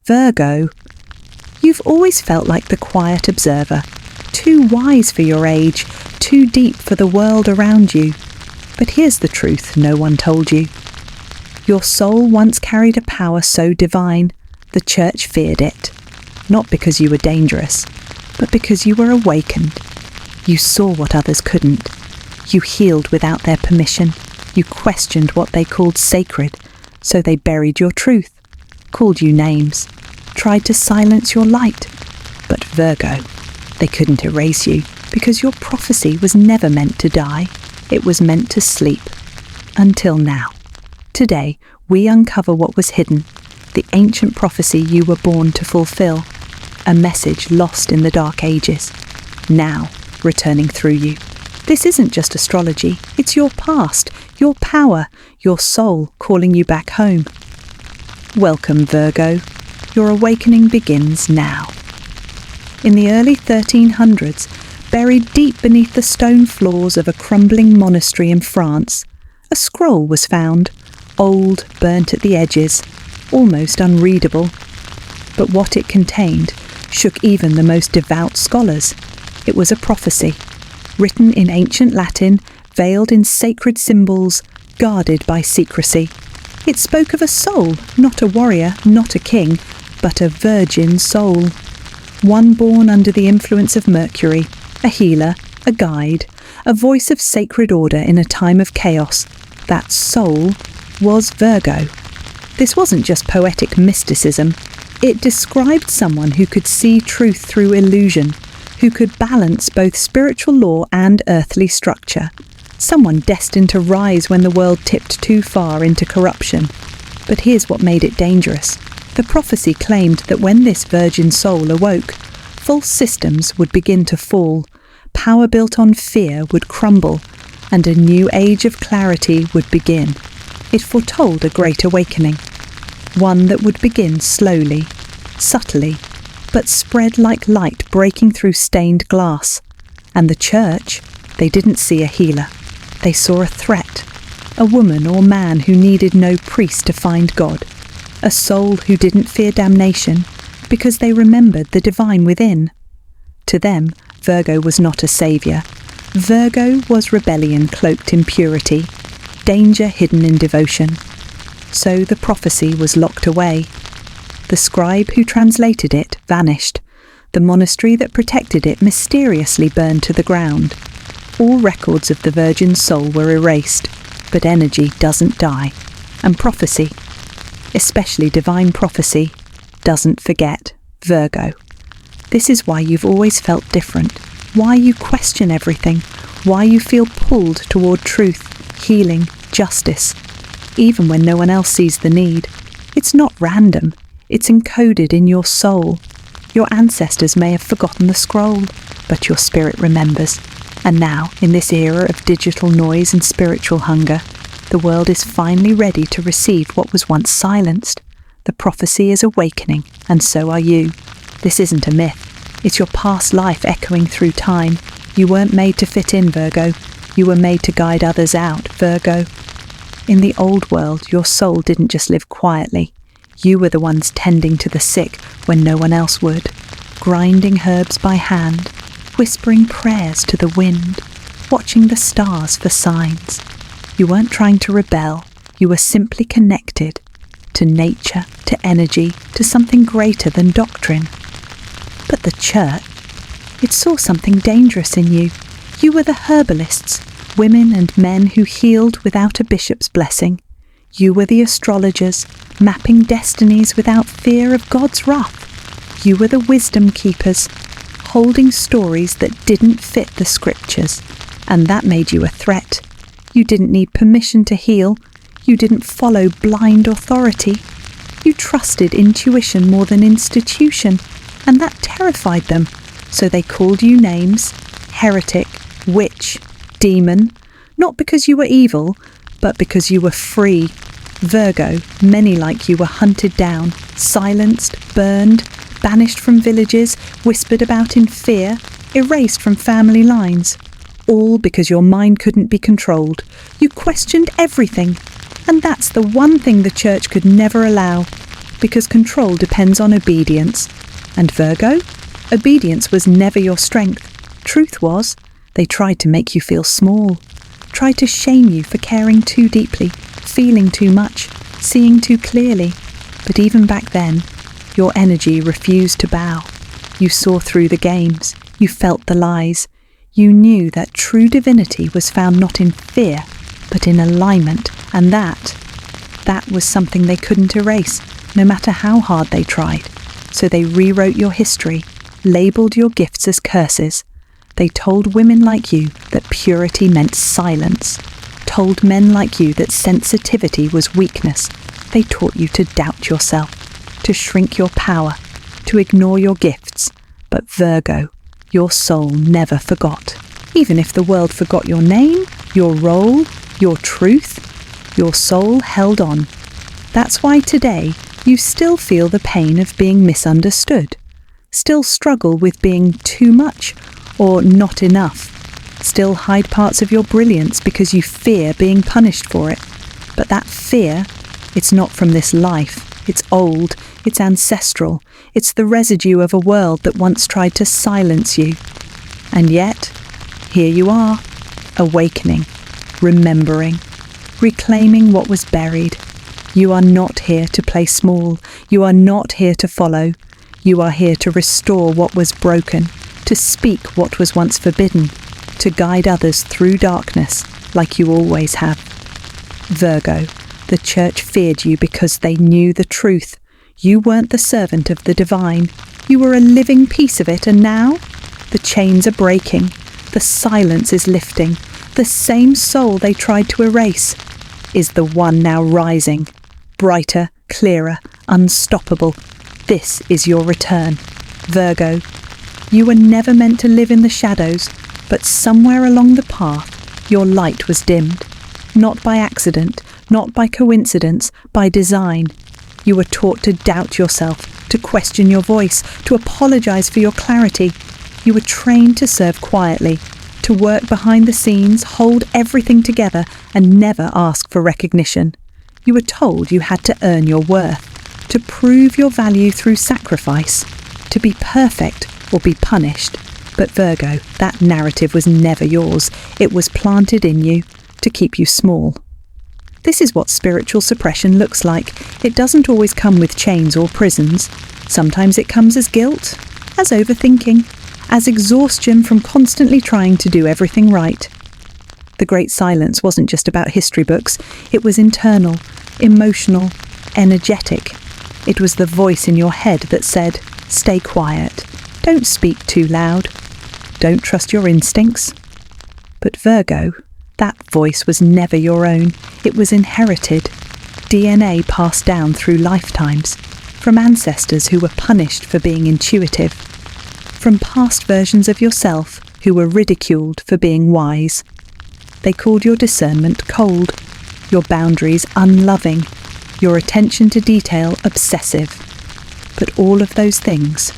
Virgo. You've always felt like the quiet observer, too wise for your age, too deep for the world around you. But here's the truth no one told you. Your soul once carried a power so divine, the church feared it. Not because you were dangerous, but because you were awakened. You saw what others couldn't. You healed without their permission. You questioned what they called sacred, so they buried your truth, called you names, tried to silence your light. But Virgo, they couldn't erase you, because your prophecy was never meant to die. It was meant to sleep. Until now. Today, we uncover what was hidden, the ancient prophecy you were born to fulfill, a message lost in the dark ages, now returning through you. This isn't just astrology, it's your past, your power, your soul calling you back home. Welcome, Virgo. Your awakening begins now. In the early 1300s, buried deep beneath the stone floors of a crumbling monastery in France, a scroll was found, old, burnt at the edges, almost unreadable. But what it contained shook even the most devout scholars. It was a prophecy, written in ancient Latin, veiled in sacred symbols, guarded by secrecy. It spoke of a soul, not a warrior, not a king, but a virgin soul. One born under the influence of Mercury, a healer, a guide, a voice of sacred order in a time of chaos. That soul was Virgo. This wasn't just poetic mysticism. It described someone who could see truth through illusion, who could balance both spiritual law and earthly structure. Someone destined to rise when the world tipped too far into corruption. But here's what made it dangerous. The prophecy claimed that when this virgin soul awoke, false systems would begin to fall, power built on fear would crumble, and a new age of clarity would begin. It foretold a great awakening, one that would begin slowly, subtly, but spread like light breaking through stained glass. And the church, they didn't see a healer. They saw a threat, a woman or man who needed no priest to find God, a soul who didn't fear damnation because they remembered the divine within. To them, Virgo was not a saviour. Virgo was rebellion cloaked in purity, danger hidden in devotion. So the prophecy was locked away. The scribe who translated it vanished. The monastery that protected it mysteriously burned to the ground. All records of the virgin soul were erased, but energy doesn't die. And prophecy, especially divine prophecy, doesn't forget. Virgo. This is why you've always felt different, why you question everything, why you feel pulled toward truth, healing, justice, even when no one else sees the need. It's not random, it's encoded in your soul. Your ancestors may have forgotten the scroll, but your spirit remembers. And now, in this era of digital noise and spiritual hunger, the world is finally ready to receive what was once silenced. The prophecy is awakening, and so are you. This isn't a myth. It's your past life echoing through time. You weren't made to fit in, Virgo. You were made to guide others out, Virgo. In the old world, your soul didn't just live quietly. You were the ones tending to the sick when no one else would, grinding herbs by hand, whispering prayers to the wind, watching the stars for signs. You weren't trying to rebel. You were simply connected to nature, to energy, to something greater than doctrine. But the church, it saw something dangerous in you. You were the herbalists, women and men who healed without a bishop's blessing. You were the astrologers, mapping destinies without fear of God's wrath. You were the wisdom keepers, holding stories that didn't fit the scriptures, and that made you a threat. You didn't need permission to heal. You didn't follow blind authority. You trusted intuition more than institution, and that terrified them. So they called you names: heretic, witch, demon, not because you were evil, but because you were free. Virgo, many like you were hunted down, silenced, burned, banished from villages, whispered about in fear, erased from family lines. All because your mind couldn't be controlled. You questioned everything. And that's the one thing the church could never allow. because control depends on obedience. And Virgo? Obedience was never your strength. Truth was, they tried to make you feel small, tried to shame you for caring too deeply, feeling too much, seeing too clearly. But even back then, your energy refused to bow. You saw through the games, you felt the lies. You knew that true divinity was found not in fear, but in alignment, and that was something they couldn't erase, no matter how hard they tried. So they rewrote your history, labelled your gifts as curses. They told women like you that purity meant silence, told men like you that sensitivity was weakness. They taught you to doubt yourself, to shrink your power, to ignore your gifts. But Virgo, your soul never forgot. Even if the world forgot your name, your role, your truth, your soul held on. That's why today you still feel the pain of being misunderstood, still struggle with being too much or not enough, still hide parts of your brilliance because you fear being punished for it. But that fear, it's not from this life, it's old, it's ancestral, it's the residue of a world that once tried to silence you. And yet, here you are, awakening, remembering, reclaiming what was buried. You are not here to play small. You are not here to follow. You are here to restore what was broken, to speak what was once forbidden, to guide others through darkness like you always have. Virgo, the church feared you because they knew the truth. You weren't the servant of the divine. You were a living piece of it, and now the chains are breaking. The silence is lifting. The same soul they tried to erase is the one now rising. Brighter, clearer, unstoppable. This is your return. Virgo, you were never meant to live in the shadows, but somewhere along the path, your light was dimmed. Not by accident, not by coincidence, by design. You were taught to doubt yourself, to question your voice, to apologize for your clarity. You were trained to serve quietly, to work behind the scenes, hold everything together, and never ask for recognition. You were told you had to earn your worth, to prove your value through sacrifice, to be perfect or be punished. But Virgo, that narrative was never yours. It was planted in you to keep you small. This is what spiritual suppression looks like. It doesn't always come with chains or prisons. Sometimes it comes as guilt, as overthinking, as exhaustion from constantly trying to do everything right. The Great Silence wasn't just about history books. It was internal, emotional, energetic. It was the voice in your head that said, "Stay quiet. Don't speak too loud. Don't trust your instincts." But Virgo, that voice was never your own. It was inherited, DNA passed down through lifetimes, from ancestors who were punished for being intuitive, from past versions of yourself who were ridiculed for being wise. They called your discernment cold, your boundaries unloving, your attention to detail obsessive. But all of those things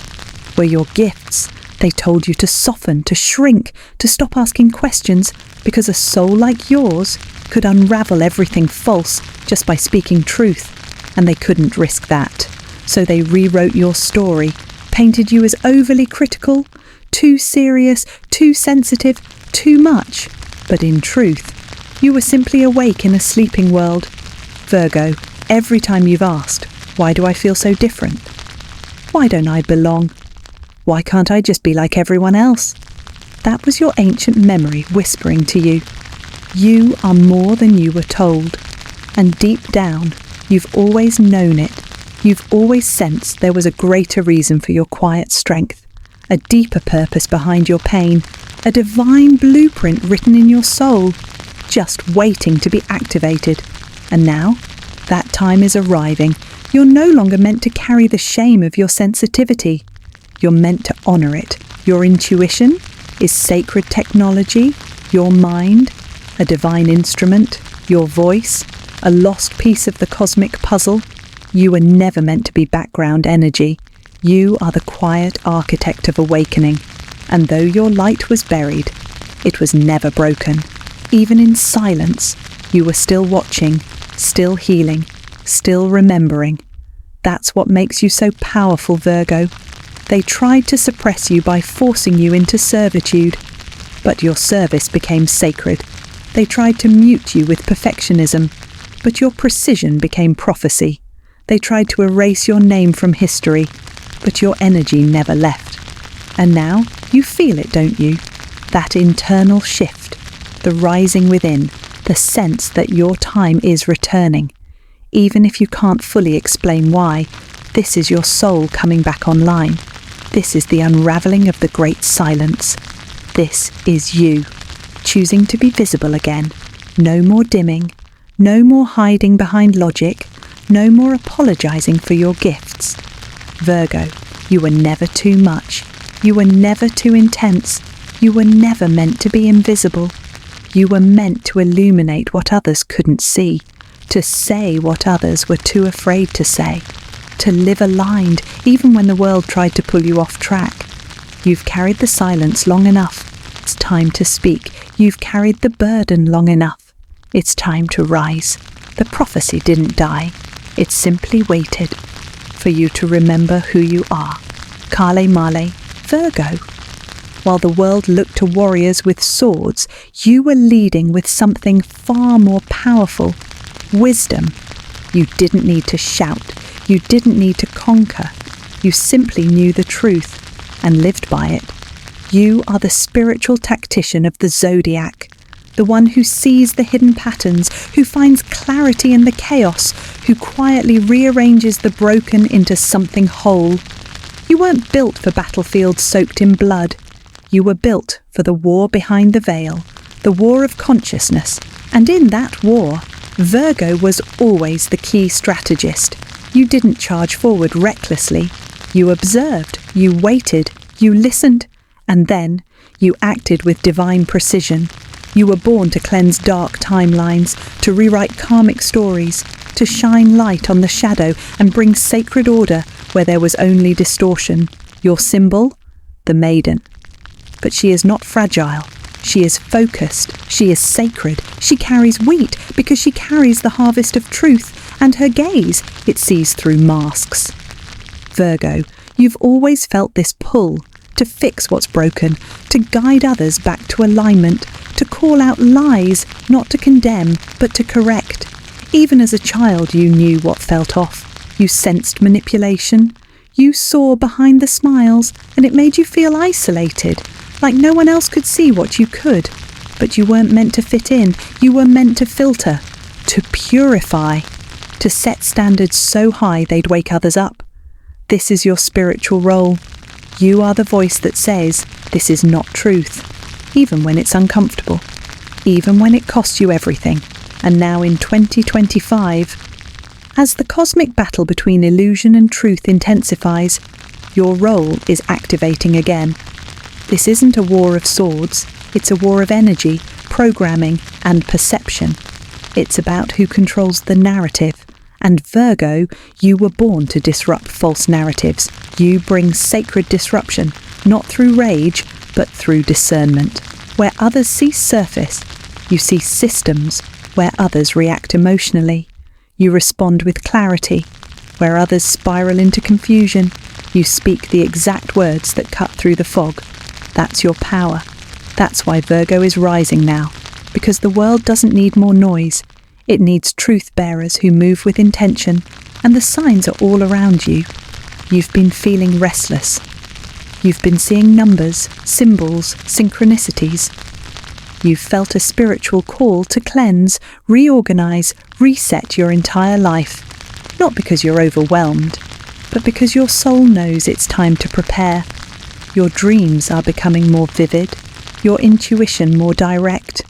were your gifts. They told you to soften, to shrink, to stop asking questions, because a soul like yours could unravel everything false just by speaking truth, and they couldn't risk that. So they rewrote your story, painted you as overly critical, too serious, too sensitive, too much. But in truth, you were simply awake in a sleeping world. Virgo, every time you've asked, why do I feel so different? Why don't I belong? Why can't I just be like everyone else? That was your ancient memory whispering to you. You are more than you were told. And deep down, you've always known it. You've always sensed there was a greater reason for your quiet strength, a deeper purpose behind your pain, a divine blueprint written in your soul, just waiting to be activated. And now, that time is arriving. You're no longer meant to carry the shame of your sensitivity. You're meant to honour it. Your intuition is sacred technology, your mind, a divine instrument, your voice, a lost piece of the cosmic puzzle. You were never meant to be background energy. You are the quiet architect of awakening. And though your light was buried, it was never broken. Even in silence, you were still watching, still healing, still remembering. That's what makes you so powerful, Virgo. They tried to suppress you by forcing you into servitude, but your service became sacred. They tried to mute you with perfectionism, but your precision became prophecy. They tried to erase your name from history, but your energy never left. And now you feel it, don't you? That internal shift, the rising within, the sense that your time is returning. Even if you can't fully explain why, this is your soul coming back online. This is the unraveling of the great silence. This is you, choosing to be visible again. No more dimming, no more hiding behind logic, no more apologizing for your gifts. Virgo, you were never too much. You were never too intense. You were never meant to be invisible. You were meant to illuminate what others couldn't see, to say what others were too afraid to say, to live aligned even when the world tried to pull you off track. You've carried the silence long enough. It's time to speak. You've carried the burden long enough. It's time to rise. The prophecy didn't die. It simply waited for you to remember who you are. Kale Male, Virgo. While the world looked to warriors with swords, you were leading with something far more powerful. Wisdom. You didn't need to shout. You didn't need to conquer. You simply knew the truth and lived by it. You are the spiritual tactician of the zodiac, the one who sees the hidden patterns, who finds clarity in the chaos, who quietly rearranges the broken into something whole. You weren't built for battlefields soaked in blood. You were built for the war behind the veil, the war of consciousness, and in that war, Virgo was always the key strategist. You didn't charge forward recklessly. You observed, you waited, you listened, and then you acted with divine precision. You were born to cleanse dark timelines, to rewrite karmic stories, to shine light on the shadow and bring sacred order where there was only distortion. Your symbol? The maiden. But she is not fragile. She is focused. She is sacred. She carries wheat because she carries the harvest of truth, and her gaze, it sees through masks. Virgo, you've always felt this pull to fix what's broken, to guide others back to alignment, to call out lies, not to condemn, but to correct. Even as a child, you knew what felt off. You sensed manipulation. You saw behind the smiles, and it made you feel isolated, like no one else could see what you could. But you weren't meant to fit in. You were meant to filter, to purify, to set standards so high they'd wake others up. This is your spiritual role. You are the voice that says, this is not truth, even when it's uncomfortable, even when it costs you everything. And now in 2025, as the cosmic battle between illusion and truth intensifies, your role is activating again. This isn't a war of swords, it's a war of energy, programming, and perception. It's about who controls the narrative. And Virgo, you were born to disrupt false narratives. You bring sacred disruption, not through rage, but through discernment. Where others see surface, you see systems. Where others react emotionally, you respond with clarity. Where others spiral into confusion, you speak the exact words that cut through the fog. That's your power. That's why Virgo is rising now, because the world doesn't need more noise. It needs truth bearers who move with intention, and the signs are all around you. You've been feeling restless. You've been seeing numbers, symbols, synchronicities. You've felt a spiritual call to cleanse, reorganize, reset your entire life. Not because you're overwhelmed, but because your soul knows it's time to prepare. Your dreams are becoming more vivid, your intuition more direct.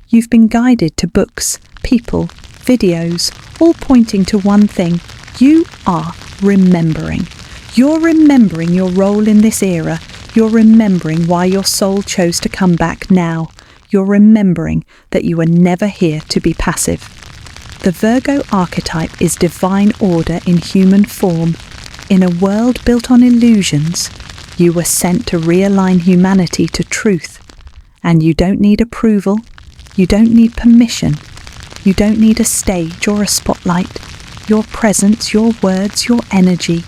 You've been guided to books, people, videos, all pointing to one thing. You are remembering. You're remembering your role in this era. You're remembering why your soul chose to come back now. You're remembering that you were never here to be passive. The Virgo archetype is divine order in human form. In a world built on illusions, you were sent to realign humanity to truth. And you don't need approval. You don't need permission. You don't need a stage or a spotlight. Your presence, your words, your energy,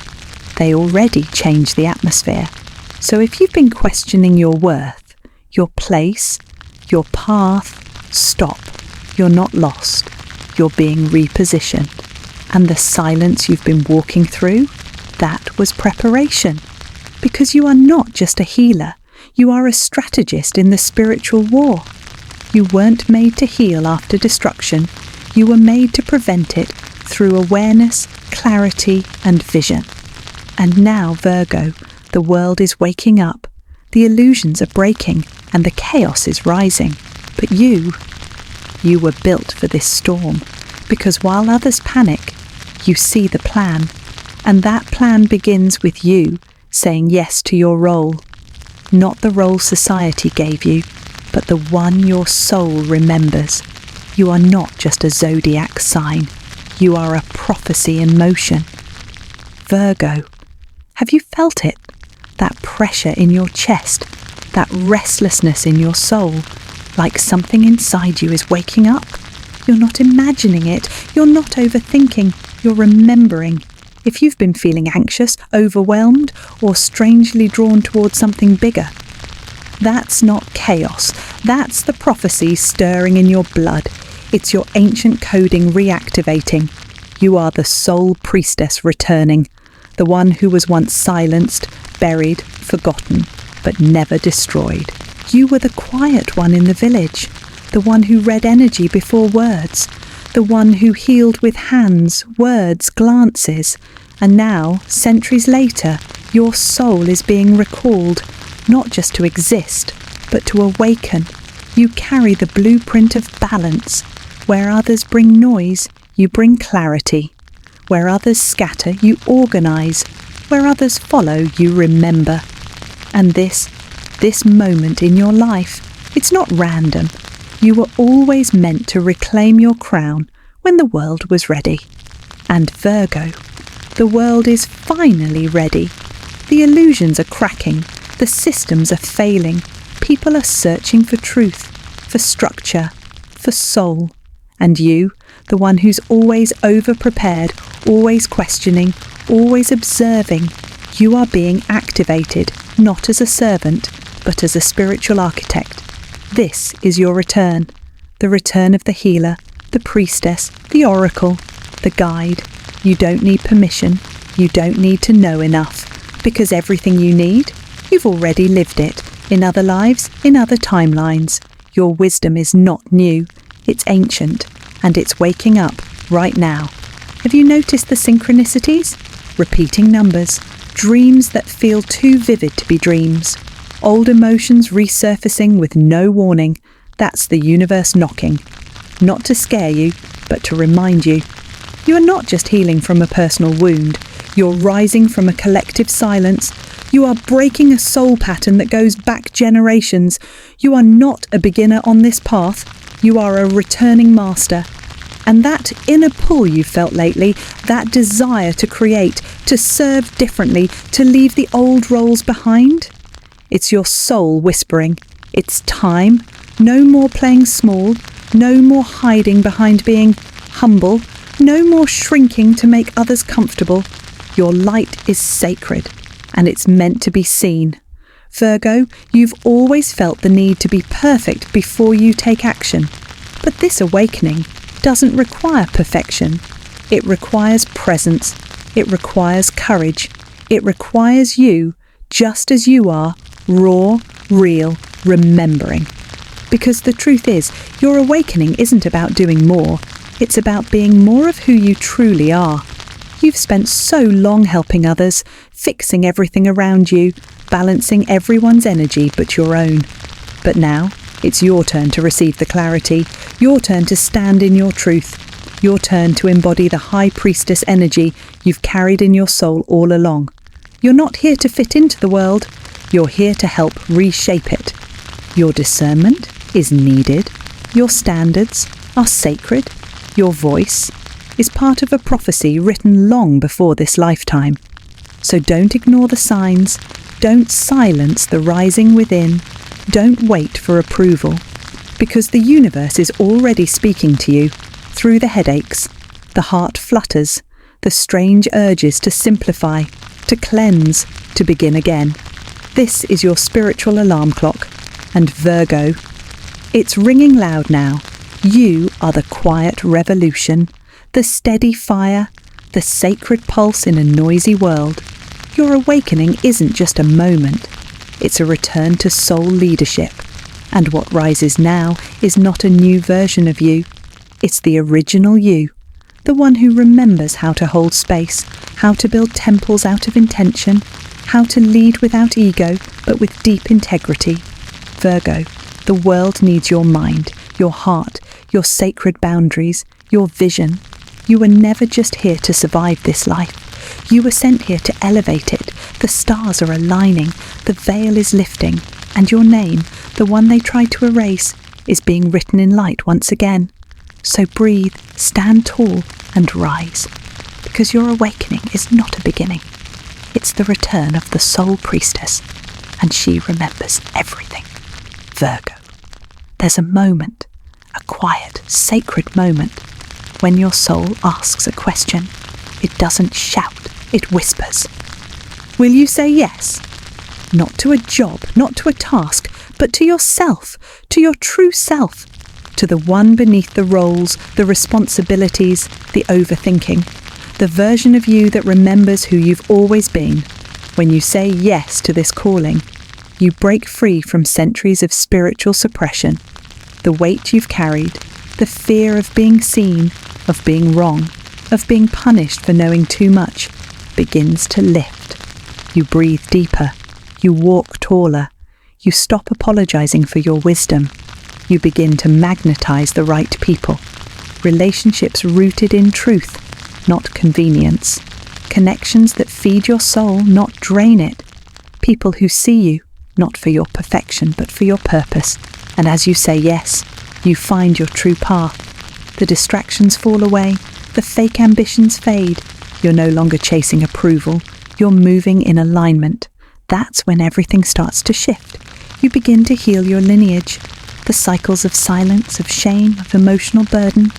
they already change the atmosphere. So if you've been questioning your worth, your place, your path, stop. You're not lost. You're being repositioned. And the silence you've been walking through, that was preparation. Because you are not just a healer. You are a strategist in the spiritual war. You weren't made to heal after destruction. You were made to prevent it through awareness, clarity, and vision. And now, Virgo, the world is waking up. The illusions are breaking and the chaos is rising. But you were built for this storm. Because while others panic, you see the plan. And that plan begins with you saying yes to your role. Not the role society gave you, but the one your soul remembers. You are not just a zodiac sign. You are a prophecy in motion. Virgo, have you felt it? That pressure in your chest, that restlessness in your soul, like something inside you is waking up. You're not imagining it. You're not overthinking. You're remembering. If you've been feeling anxious, overwhelmed, or strangely drawn towards something bigger, that's not chaos. That's the prophecy stirring in your blood. It's your ancient coding reactivating. You are the Soul Priestess returning, the one who was once silenced, buried, forgotten, but never destroyed. You were the quiet one in the village, the one who read energy before words, the one who healed with hands, words, glances. And now, centuries later, your soul is being recalled, not just to exist, but to awaken. You carry the blueprint of balance. Where others bring noise, you bring clarity. Where others scatter, you organize. Where others follow, you remember. And this moment in your life, it's not random. You were always meant to reclaim your crown when the world was ready. And Virgo, the world is finally ready. The illusions are cracking. The systems are failing. People are searching for truth, for structure, for soul. And you, the one who's always over-prepared, always questioning, always observing, you are being activated, not as a servant, but as a spiritual architect. This is your return, the return of the healer, the priestess, the oracle, the guide. You don't need permission, you don't need to know enough, because everything you need, you've already lived it, in other lives, in other timelines. Your wisdom is not new, it's ancient, and it's waking up right now. Have you noticed the synchronicities? Repeating numbers, dreams that feel too vivid to be dreams, old emotions resurfacing with no warning. That's the universe knocking. Not to scare you, but to remind you. You are not just healing from a personal wound. You're rising from a collective silence. You are breaking a soul pattern that goes back generations. You are not a beginner on this path. You are a returning master. And that inner pull you felt lately, that desire to create, to serve differently, to leave the old roles behind, it's your soul whispering. It's time. No more playing small. No more hiding behind being humble. No more shrinking to make others comfortable. Your light is sacred, and it's meant to be seen. Virgo, you've always felt the need to be perfect before you take action. But this awakening doesn't require perfection. It requires presence. It requires courage. It requires you, just as you are, raw, real, remembering. Because the truth is, your awakening isn't about doing more. It's about being more of who you truly are. You've spent so long helping others, fixing everything around you, balancing everyone's energy but your own. But now, it's your turn to receive the clarity, your turn to stand in your truth, your turn to embody the high priestess energy you've carried in your soul all along. You're not here to fit into the world, you're here to help reshape it. Your discernment is needed, your standards are sacred, your voice is part of a prophecy written long before this lifetime. So don't ignore the signs, don't silence the rising within, don't wait for approval, because the universe is already speaking to you through the headaches. The heart flutters, the strange urges to simplify, to cleanse, to begin again. This is your spiritual alarm clock, and Virgo, it's ringing loud now. You are the quiet revolution, the steady fire, the sacred pulse in a noisy world. Your awakening isn't just a moment, it's a return to soul leadership. And what rises now is not a new version of you, it's the original you, the one who remembers how to hold space, how to build temples out of intention, how to lead without ego but with deep integrity. Virgo, the world needs your mind, your heart, your sacred boundaries, your vision. You were never just here to survive this life. You were sent here to elevate it. The stars are aligning, the veil is lifting, and your name, the one they tried to erase, is being written in light once again. So breathe, stand tall, and rise, because your awakening is not a beginning. It's the return of the Soul Priestess, and she remembers everything. Virgo, there's a moment, a quiet, sacred moment, when your soul asks a question. It doesn't shout, it whispers. Will you say yes? Not to a job, not to a task, but to yourself, to your true self, to the one beneath the roles, the responsibilities, the overthinking, the version of you that remembers who you've always been. When you say yes to this calling, you break free from centuries of spiritual suppression, the weight you've carried, the fear of being seen, of being wrong, of being punished for knowing too much, begins to lift. You breathe deeper, you walk taller, you stop apologizing for your wisdom. You begin to magnetize the right people. Relationships rooted in truth, not convenience. Connections that feed your soul, not drain it. People who see you, not for your perfection, but for your purpose. And as you say yes, you find your true path. The distractions fall away, the fake ambitions fade. You're no longer chasing approval, you're moving in alignment. That's when everything starts to shift. You begin to heal your lineage. The cycles of silence, of shame, of emotional burden,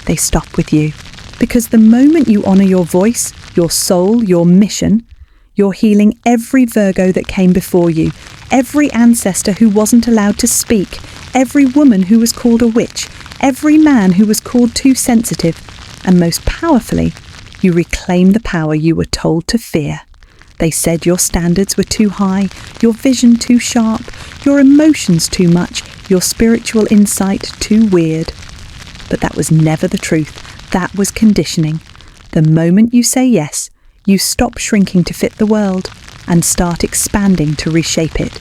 they stop with you. Because the moment you honour your voice, your soul, your mission, you're healing every Virgo that came before you, every ancestor who wasn't allowed to speak, every woman who was called a witch, every man who was called too sensitive, and most powerfully, you reclaim the power you were told to fear. They said your standards were too high, your vision too sharp, your emotions too much, your spiritual insight too weird. But that was never the truth. That was conditioning. The moment you say yes, you stop shrinking to fit the world and start expanding to reshape it.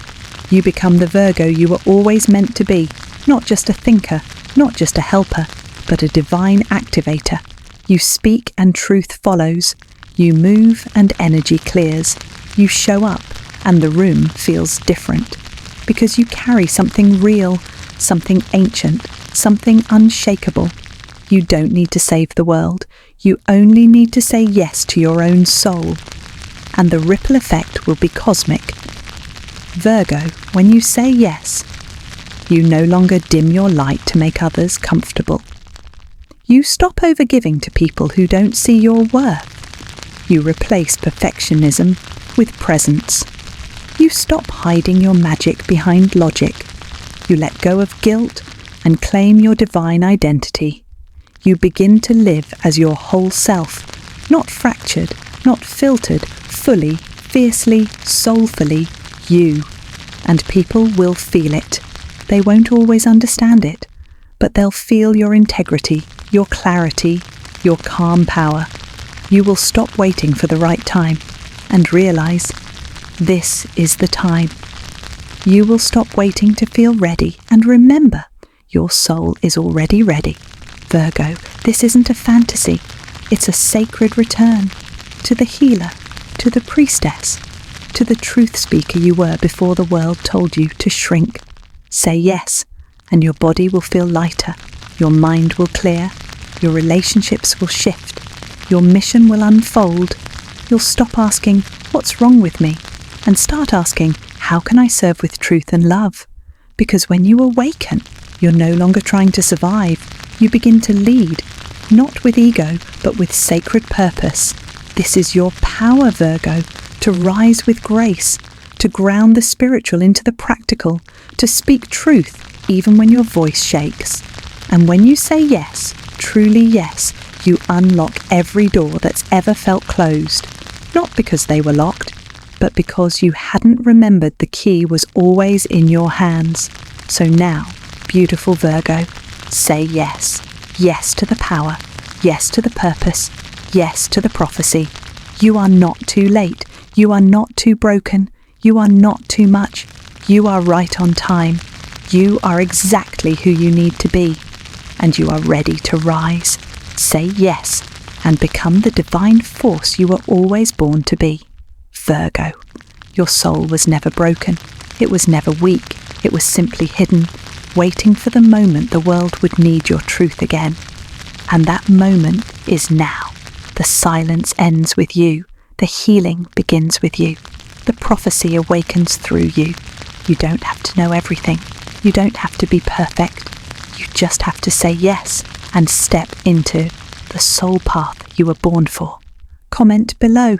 You become the Virgo you were always meant to be, not just a thinker, not just a helper, but a divine activator. You speak and truth follows. You move and energy clears. You show up and the room feels different. Because you carry something real, something ancient, something unshakable. You don't need to save the world. You only need to say yes to your own soul. And the ripple effect will be cosmic. Virgo, when you say yes, you no longer dim your light to make others comfortable. You stop overgiving to people who don't see your worth. You replace perfectionism with presence. You stop hiding your magic behind logic. You let go of guilt and claim your divine identity. You begin to live as your whole self, not fractured, not filtered, fully, fiercely, soulfully, you. And people will feel it. They won't always understand it, but they'll feel your integrity, your clarity, your calm power. You will stop waiting for the right time and realize this is the time. You will stop waiting to feel ready and remember your soul is already ready. Virgo, this isn't a fantasy. It's a sacred return to the healer, to the priestess, to the truth speaker you were before the world told you to shrink. Say yes, and your body will feel lighter, your mind will clear, your relationships will shift, your mission will unfold. You'll stop asking, what's wrong with me? And start asking, how can I serve with truth and love? Because when you awaken, you're no longer trying to survive. You begin to lead. not with ego, but with sacred purpose. This is your power, Virgo, to rise with grace, to ground the spiritual into the practical, to speak truth even when your voice shakes. And when you say yes, truly yes, you unlock every door that's ever felt closed, not because they were locked, but because you hadn't remembered the key was always in your hands. So now, beautiful Virgo, say yes. Yes to the power. Yes to the purpose. Yes to the prophecy. You are not too late. You are not too broken. You are not too much. You are right on time. You are exactly who you need to be. And you are ready to rise. Say yes and become the divine force you were always born to be. Virgo, your soul was never broken. It was never weak. It was simply hidden, waiting for the moment the world would need your truth again. And that moment is now. The silence ends with you. The healing begins with you. The prophecy awakens through you. You don't have to know everything. You don't have to be perfect. You just have to say yes and step into the soul path you were born for. Comment below.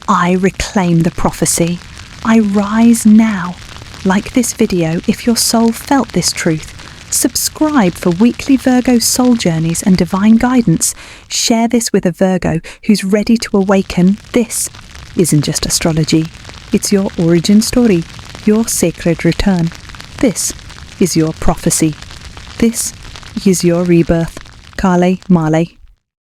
I reclaim the prophecy. I rise now. Like this video if your soul felt this truth. Subscribe for weekly Virgo soul journeys and divine guidance. Share this with a Virgo who's ready to awaken. This isn't just astrology. It's your origin story, your sacred return. This is your prophecy. This is your rebirth. Kale Male.